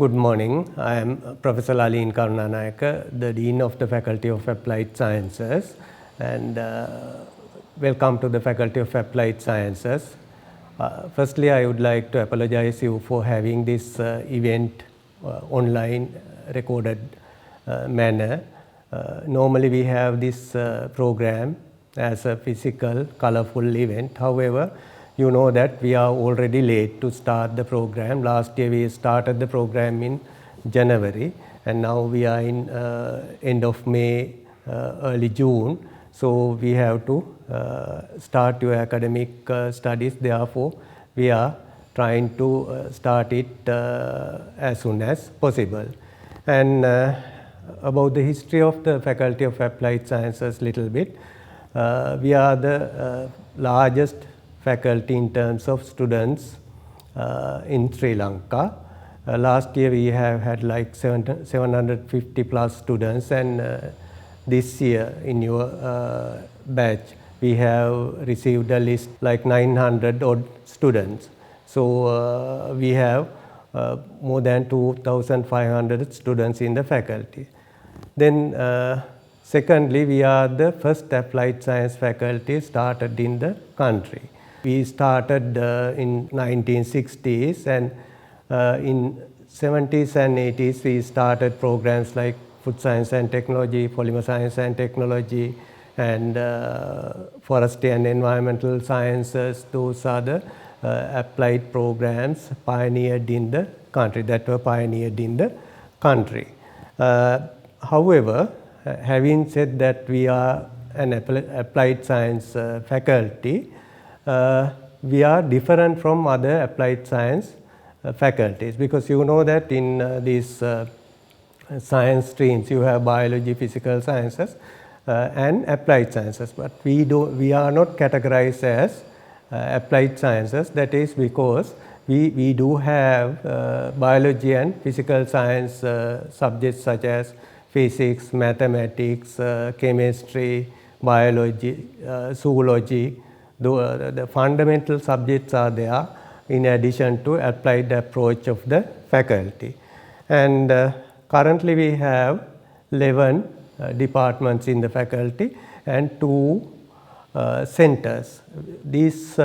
Good morning. I am Professor Lalin Karunanayaka, the Dean of the Faculty of Applied Sciences, and welcome to the Faculty of Applied Sciences. Firstly, I would like to apologize you for having this event online recorded manner. Normally we have this program as a physical, colorful event. However, you know that we are already late to start the program. Last year we started the program in January, and now we are in end of May, early June. So we have to start your academic studies. Therefore, we are trying to start it as soon as possible. And about the history of the Faculty of Applied Sciences little bit. We are the largest faculty in terms of students in Sri Lanka. Last year we have had like 750 plus students, and this year in your batch we have received a list like 900 odd students. So we have more than 2,500 students in the faculty. Then secondly, we are the first applied science faculty started in the country. We started in 1960s, and in 70s and 80s we started programs like food science and technology, polymer science and technology, and forestry and environmental sciences. Those are the applied programs pioneered in the country, that were pioneered in the country. However, having said that we are an applied science faculty, we are different from other applied science faculties, because you know that in these science streams you have biology, physical sciences and applied sciences, but we are not categorized as applied sciences. That is because we do have biology and physical science subjects such as physics, mathematics, chemistry, biology, zoology. The fundamental subjects are there in addition to applied approach of the faculty. And currently we have 11 departments in the faculty and 2 centers. These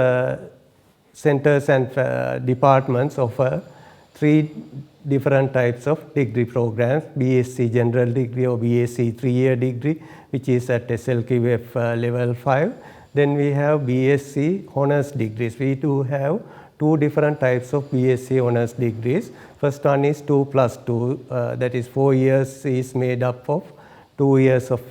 centers and departments offer 3 different types of degree programs: BSc General Degree or BSc 3-year degree, which is at SLQF level 5. Then we have BSc Honours degrees. We do have 2 different types of BSc Honours degrees. First one is 2+2, that is 4 years is made up of 2 years of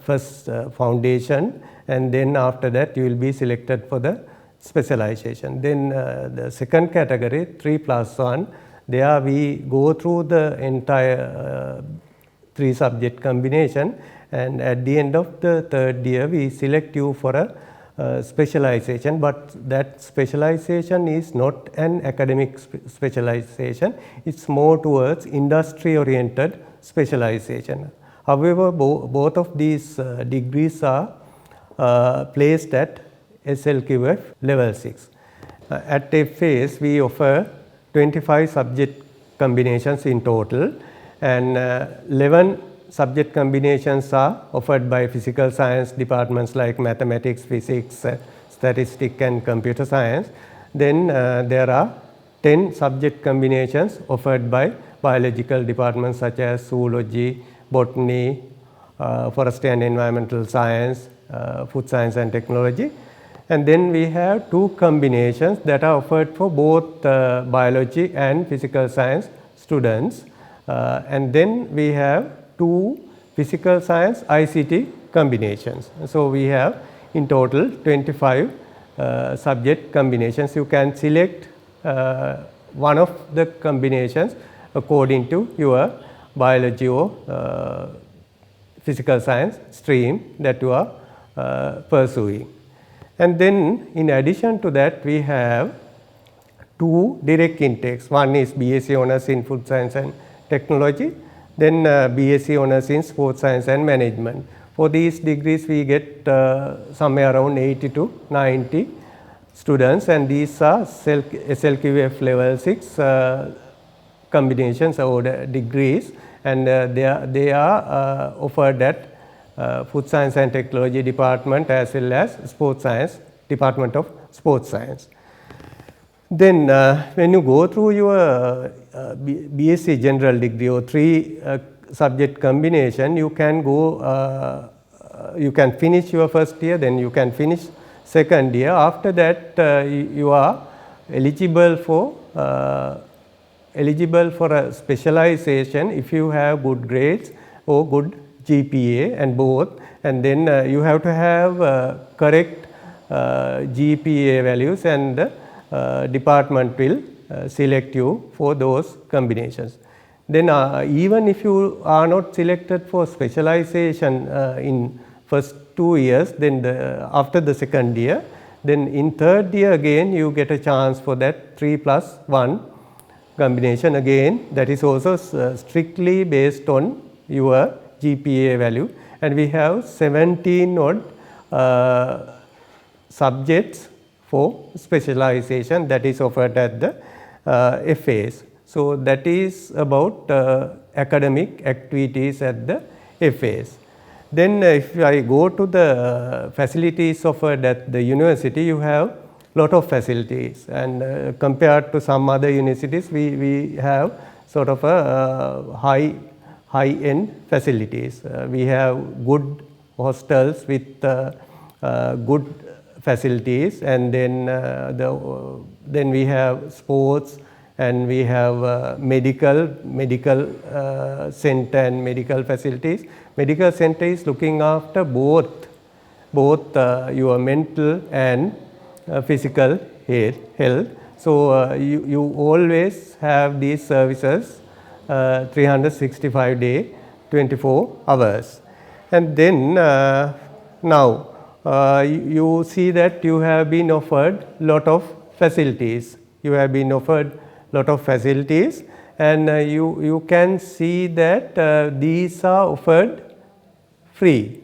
first foundation, and then after that you will be selected for the specialization. Then the second category, 3+1, there we go through the entire 3 subject combination, and at the end of the 3rd year we select you for a specialization, but that specialization is not an academic specialization, it's more towards industry oriented specialization. However, both of these degrees are placed at SLQF level 6. At FAS we offer 25 subject combinations in total, and 11 subject combinations are offered by physical science departments like mathematics, physics, statistics and computer science. Then there are 10 subject combinations offered by biological departments such as zoology, botany, forestry and environmental science, food science and technology. And then we have 2 combinations that are offered for both biology and physical science students. And then we have 2 physical science ICT combinations. So we have in total 25 subject combinations. You can select one of the combinations according to your biology or physical science stream that you are pursuing. And then in addition to that we have 2 direct intakes. One is BSc Honours in Food Science and Technology, then BSc Honours in Sports Science and Management. For these degrees we get somewhere around 80 to 90 students, and these are SLQF level 6 combinations or degrees, and they are offered at Food Science and Technology Department as well as Sports Science, Department of Sports Science. Then when you go through your BSc General degree or 3 subject combination, you can go, you can finish your first year, then you can finish second year. After that, you are eligible for a specialization if you have good grades or good GPA and both, and then you have to have correct GPA values, and the department will select you for those combinations. Then even if you are not selected for specialization in first 2 years, then after the second year, then in third year again you get a chance for that 3+1 combination again, that is also strictly based on your GPA value, and we have 17 odd subjects for specialization that is offered at the FAs. So that is about academic activities at the FAs. Then if I go to the facilities offered at the university, you have lot of facilities, and compared to some other universities, we have sort of a high-end facilities. We have good hostels with good facilities, and then we have sports, and we have medical center and medical facilities. Medical center is looking after both your mental and physical health. So you always have these services 365 days, 24 hours. And then now you see that you have been offered lot of facilities. You have been offered lot of facilities, and you can see that these are offered free.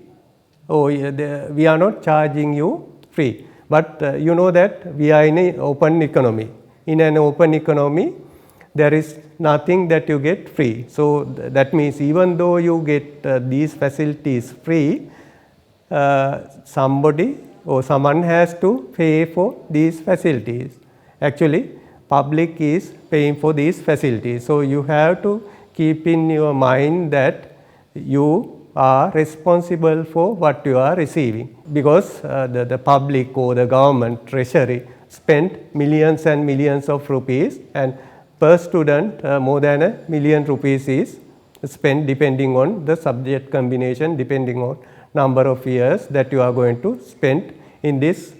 Oh, we are not charging you free, but you know that we are in an open economy. In an open economy, there is nothing that you get free. So that means even though you get these facilities free, somebody or someone has to pay for these facilities. Actually, public is paying for these facilities. So you have to keep in your mind that you are responsible for what you are receiving, because the public or the government treasury spent millions and millions of rupees, and per student more than $1 million is spent depending on the subject combination, depending on number of years that you are going to spend in this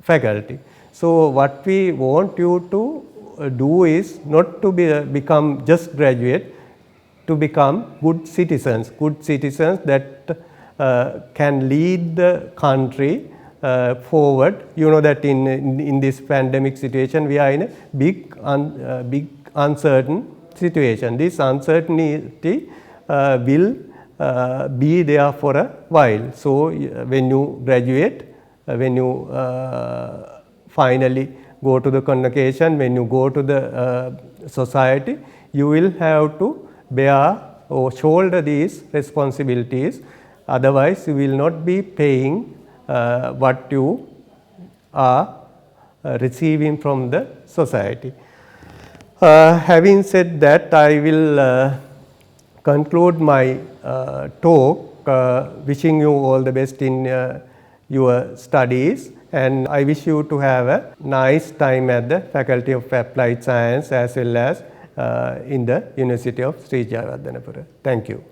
faculty. So what we want you to do is not to become just graduate, to become good citizens that can lead the country forward. You know that in this pandemic situation, we are in a big uncertain situation. This uncertainty will be there for a while. So when you graduate, when you finally go to the convocation, when you go to the society, you will have to bear or shoulder these responsibilities. Otherwise, you will not be paying what you are receiving from the society. Having said that, I will conclude my talk wishing you all the best in your studies, and I wish you to have a nice time at the Faculty of Applied Science as well as in the University of Sri Jayawardhanapura. Thank you.